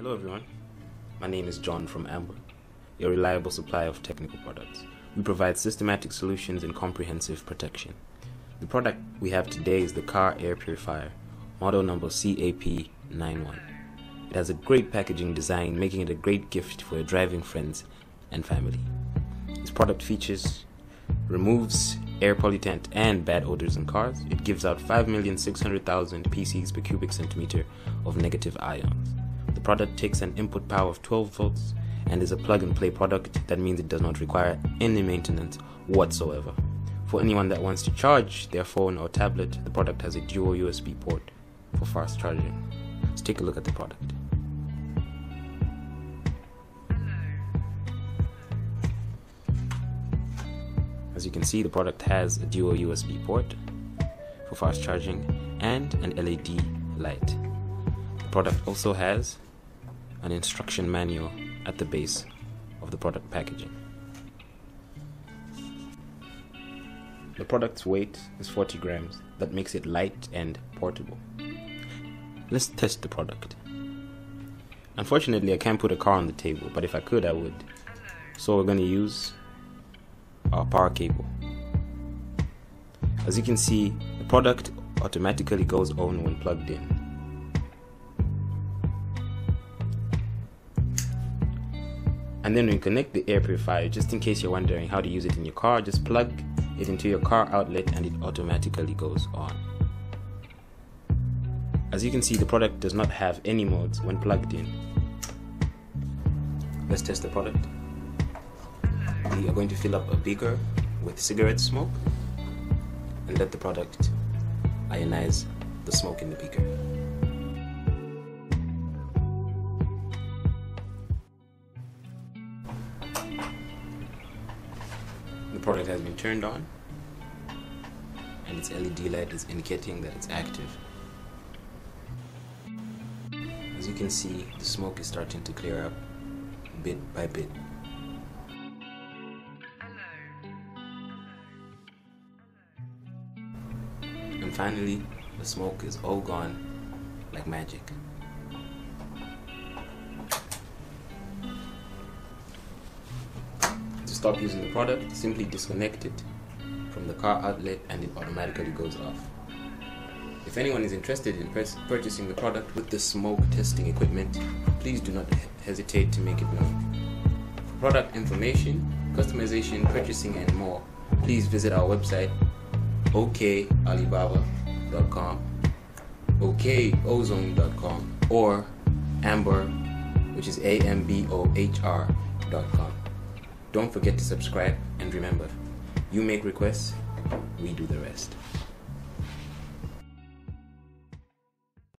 Hello everyone, my name is John from AMBOHR, your reliable supplier of technical products. We provide systematic solutions and comprehensive protection. The product we have today is the car air purifier, model number CAP-91. It has a great packaging design, making it a great gift for your driving friends and family. This product removes air pollutant and bad odors in cars. It gives out 5,600,000 ppc per cubic centimeter of negative ions. The product takes an input power of 12 volts and is a plug-and-play product. That means it does not require any maintenance whatsoever. For anyone that wants to charge their phone or tablet, the product has a dual USB port for fast charging. Let's take a look at the product. As you can see, the product has a dual USB port for fast charging and an LED light. The product also has an instruction manual at the base of the product packaging. The product's weight is 40 grams. That makes it light and portable. Let's test the product. Unfortunately, I can't put a car on the table, but if I could, I would. So we're going to use our power cable. As you can see, the product automatically goes on when plugged in. And then when you connect the air purifier, just in case you're wondering how to use it in your car, just plug it into your car outlet and it automatically goes on. As you can see, the product does not have any modes when plugged in. Let's test the product. We are going to fill up a beaker with cigarette smoke and let the product ionize the smoke in the beaker. The product has been turned on and its LED light is indicating that it's active. As you can see, the smoke is starting to clear up bit by bit. And finally, the smoke is all gone like magic. To stop using the product, simply disconnect it from the car outlet and it automatically goes off. If anyone is interested in purchasing the product with the smoke testing equipment, please do not hesitate to make it known. For product information, customization, purchasing and more, please visit our website okalibaba.com, ozone.com, or AMBOHR, which is AMBOHR.com. Don't forget to subscribe, and remember, you make requests, we do the rest.